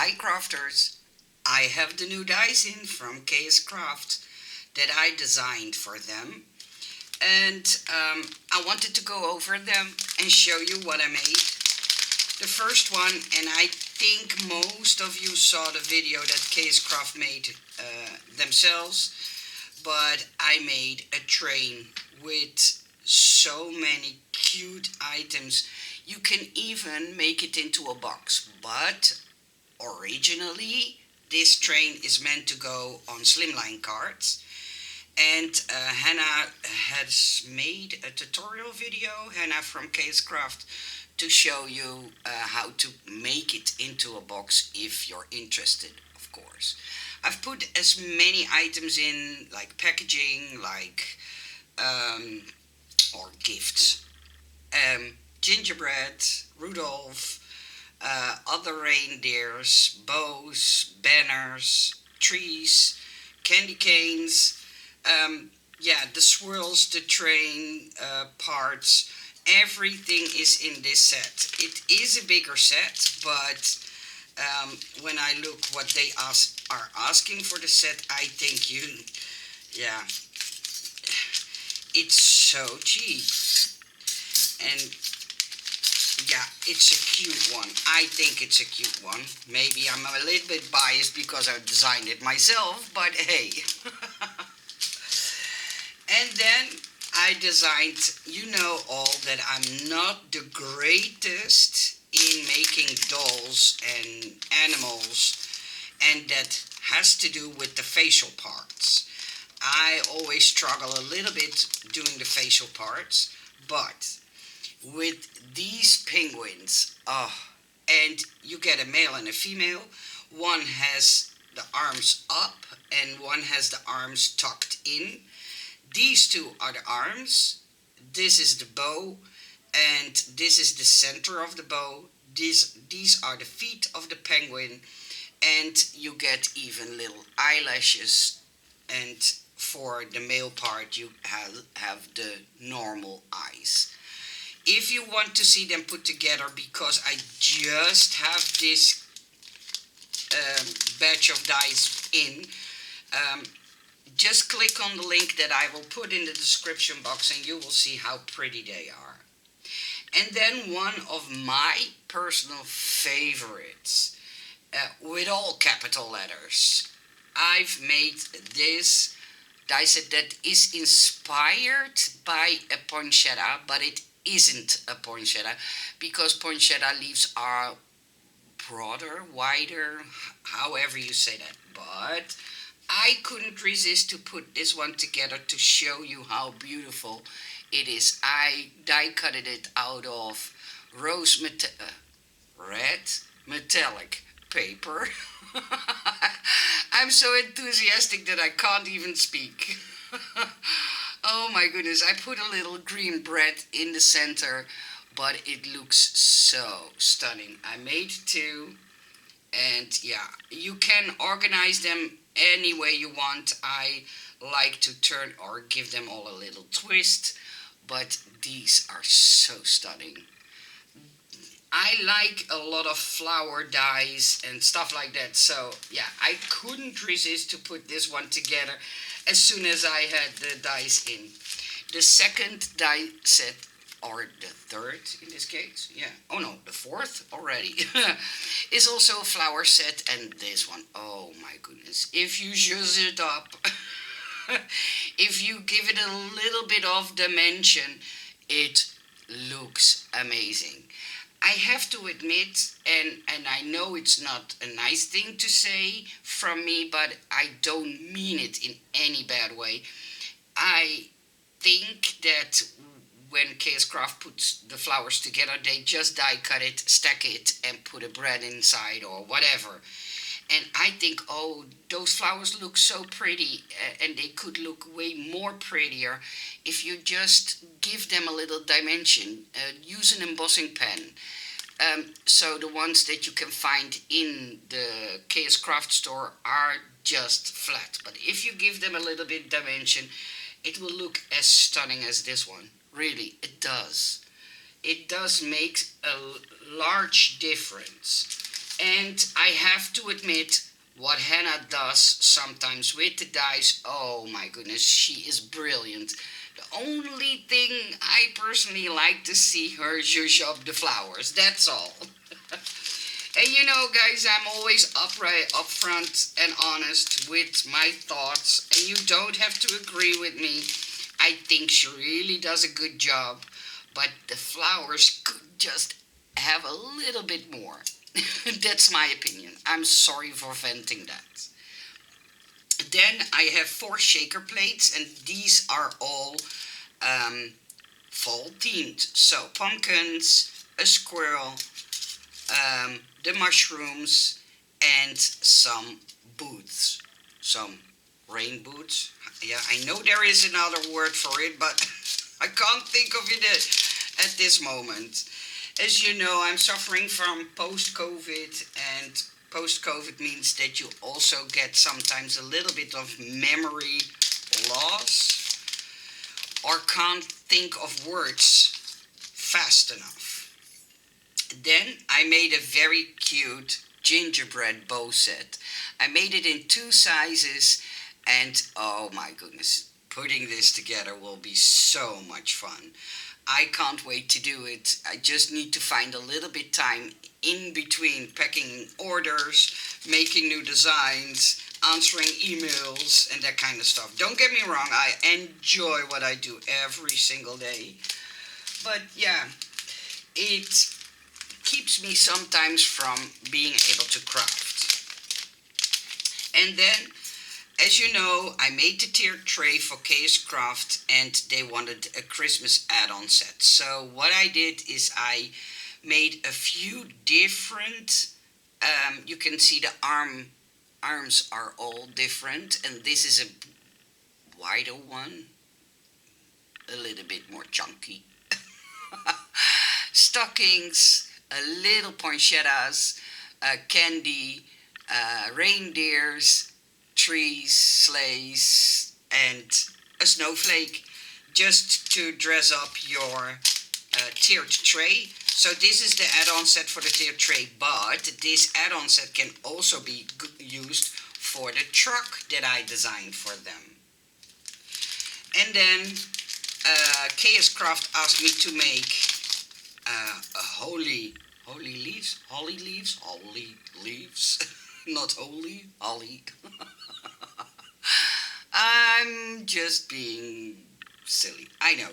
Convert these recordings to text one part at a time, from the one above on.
Hi crafters! I have the new dice in from Kscraft that I designed for them, and I wanted to go over them and show you what I made. The first one, and I think most of you saw the video that Kscraft made themselves, but I made a train with so many cute items. You can even make it into a box, but originally this train is meant to go on slimline carts, and Hannah has made a tutorial video, Hannah from Kscraft, to show you how to make it into a box if you're interested, of course. I've put as many items in, like packaging, like or gifts, gingerbread, Rudolph, other reindeers, bows, banners, trees, candy canes, the swirls, the train parts, everything is in this set. It is a bigger set, but when I look what they are asking for the set, I think yeah, it's so cheap. And yeah, it's a cute one. I think it's a cute one. Maybe I'm a little bit biased because I designed it myself, but hey. And then I designed, you know all that I'm not the greatest in making dolls and animals, and that has to do with the facial parts. I always struggle a little bit doing the facial parts, but with these penguins, and you get a male and a female. One has the arms up and one has the arms tucked in. These two are the arms. This is the bow, and this is the center of the bow. These are the feet of the penguin, and you get even little eyelashes. And for the male part, you have the normal eyes. If you want to see them put together, because I just have this batch of dice in, just click on the link that I will put in the description box and you will see how pretty they are. And then one of my personal favorites, with all capital letters, I've made this die set that is inspired by a poinsettia, but it isn't a poinsettia, because poinsettia leaves are broader, wider, however you say that. But I couldn't resist to put this one together to show you how beautiful it is. I die cutted it out of red metallic paper. I'm so enthusiastic that I can't even speak. Oh my goodness, I put a little green bread in the center, but it looks so stunning. I made two, and yeah, you can organize them any way you want. I like to turn or give them all a little twist, but these are so stunning. I like a lot of flower dies and stuff like that, so yeah, I couldn't resist to put this one together as soon as I had the dice in. The second die set, or the third in this case, oh no, the fourth already, is also a flower set, and this one, oh my goodness, if you zhuzh it up, if you give it a little bit of dimension, it looks amazing. I have to admit, and I know it's not a nice thing to say from me, but I don't mean it in any bad way. I think that when Kscraft puts the flowers together, they just die cut it, stack it, and put a bread inside or whatever. And I think, oh, those flowers look so pretty, and they could look way more prettier if you just give them a little dimension. Use an embossing pen. So the ones that you can find in the Kscraft store are just flat. But if you give them a little bit dimension, it will look as stunning as this one. Really, it does. It does make a large difference. And I have to admit, what Hannah does sometimes with the dice, oh my goodness, she is brilliant. The only thing I personally like to see her zhuzh up the flowers, that's all. And you know, guys, I'm always upright, upfront, and honest with my thoughts, and you don't have to agree with me. I think she really does a good job, but the flowers could just have a little bit more. That's my opinion. I'm sorry for venting that. Then I have 4 shaker plates, and these are all um, fall themed. So pumpkins, a squirrel, the mushrooms, and some boots. Some rain boots. Yeah, I know there is another word for it, but I can't think of it at this moment. As you know, I'm suffering from post-COVID, and post-COVID means that you also get sometimes a little bit of memory loss or can't think of words fast enough. Then I made a very cute gingerbread bow set. I made it in 2 sizes, and oh my goodness, putting this together will be so much fun. I can't wait to do it. I just need to find a little bit time in between packing orders, making new designs, answering emails, and that kind of stuff. Don't get me wrong, I enjoy what I do every single day. But yeah, it keeps me sometimes from being able to craft. And then, as you know, I made the tiered tray for Kscraft, and they wanted a Christmas add-on set. So what I did is I made a few different. You can see the arms are all different, and this is a wider one, a little bit more chunky. Stockings, a little poinsettias, candy, reindeers, trees, sleighs, and a snowflake, just to dress up your tiered tray. So this is the add-on set for the tiered tray, but this add-on set can also be used for the truck that I designed for them. And then Kscraft asked me to make a holly leaves, not holy, holly. I'm just being silly, I know.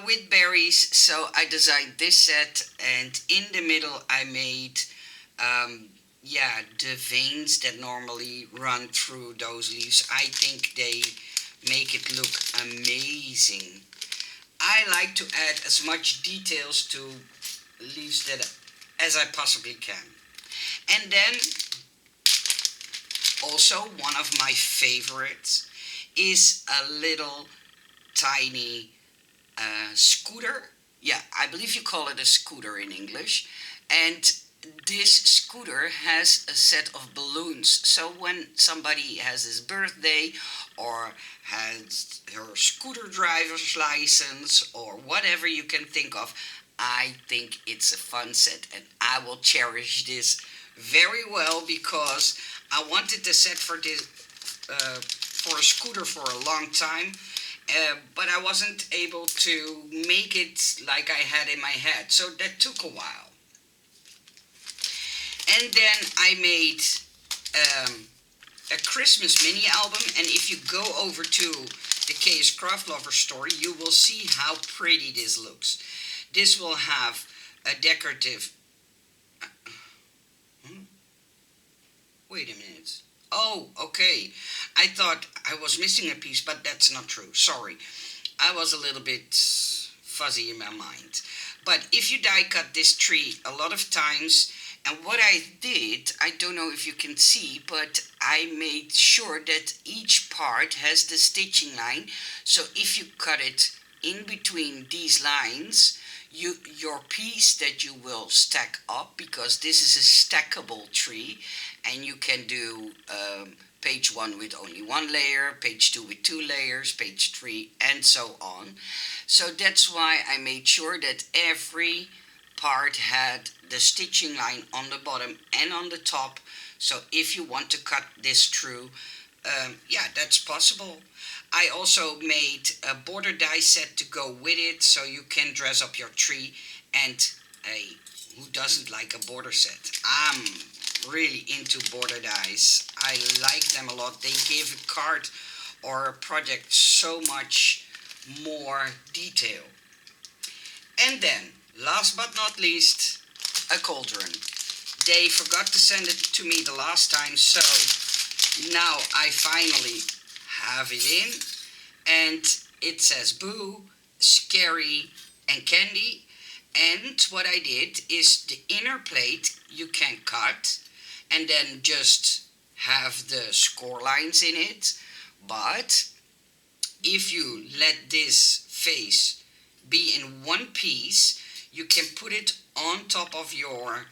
With berries, so I designed this set, and in the middle I made, the veins that normally run through those leaves. I think they make it look amazing. I like to add as much details to leaves that as I possibly can. And then also one of my favorites is a little tiny scooter. Yeah, I believe you call it a scooter in English. And this scooter has a set of balloons. So when somebody has his birthday or has her scooter driver's license or whatever you can think of, I think it's a fun set, and I will cherish this very well because I wanted the set for this for a scooter for a long time, but I wasn't able to make it like I had in my head, so that took a while. And then I made a Christmas mini album, and if you go over to the Kscraft Lover store, you will see how pretty this looks. This will have a decorative. Wait a minute. Oh, okay. I thought I was missing a piece, but that's not true. Sorry. I was a little bit fuzzy in my mind. But if you die cut this tree a lot of times, and what I did, I don't know if you can see, but I made sure that each part has the stitching line. So if you cut it in between these lines, your piece that you will stack up, because this is a stackable tree, and you can do page 1 with only 1 layer, page 2 with 2 layers, page 3, and so on. So that's why I made sure that every part had the stitching line on the bottom and on the top. So if you want to cut this through, yeah, that's possible. I also made a border die set to go with it, so you can dress up your tree. And hey, who doesn't like a border set? I'm really into border dies. I like them a lot. They give a card or a project so much more detail. And then, last but not least, a cauldron. They forgot to send it to me the last time, so now I finally have it in. And it says boo, scary, and candy. And what I did is the inner plate you can cut and then just have the score lines in it. But if you let this face be in one piece, you can put it on top of your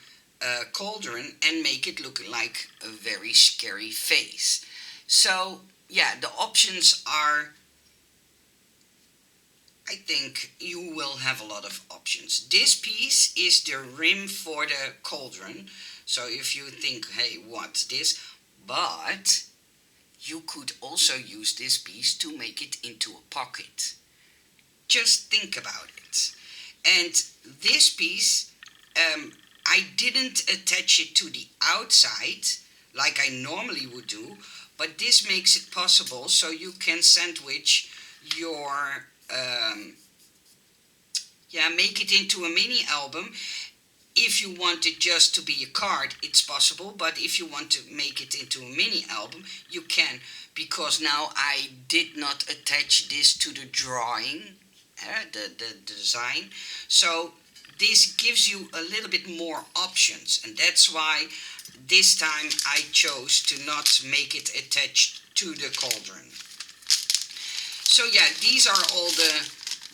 cauldron and make it look like a very scary face. So yeah, the options are, I think you will have a lot of options. This piece is the rim for the cauldron. So if you think, hey, what's this? But you could also use this piece to make it into a pocket. Just think about it. And this piece, I didn't attach it to the outside like I normally would do, but this makes it possible so you can sandwich your, make it into a mini album. If you want it just to be a card, it's possible, but if you want to make it into a mini album, you can, because now I did not attach this to the drawing, the design, so this gives you a little bit more options, and that's why this time I chose to not make it attached to the cauldron. So yeah, these are all the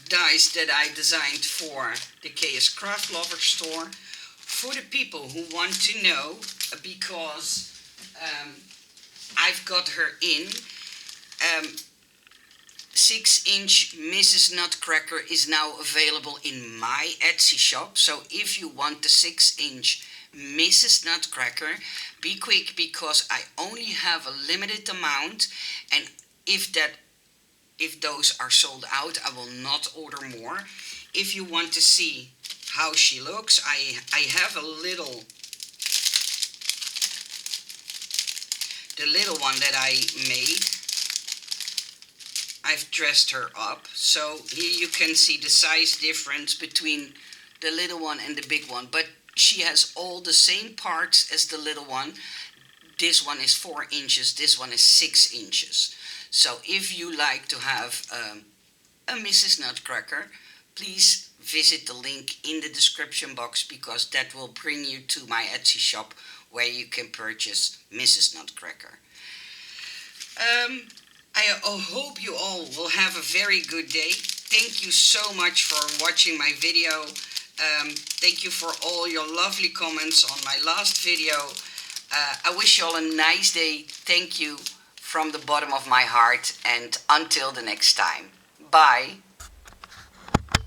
dies that I designed for the Kscraft Lover store. For the people who want to know, because I've got her in, 6-inch Mrs. Nutcracker is now available in my Etsy shop. So if you want the 6-inch Mrs. Nutcracker, be quick, because I only have a limited amount, and if those are sold out, I will not order more. If you want to see how she looks, I have the little one that I made. I've dressed her up, so here you can see the size difference between the little one and the big one, but she has all the same parts as the little one. This one is 4 inches, this one is 6 inches. So if you like to have a Mrs. Nutcracker, please visit the link in the description box, because that will bring you to my Etsy shop where you can purchase Mrs. Nutcracker. I hope you all will have a very good day. Thank you so much for watching my video. Thank you for all your lovely comments on my last video. I wish you all a nice day. Thank you from the bottom of my heart, and until the next time. Bye.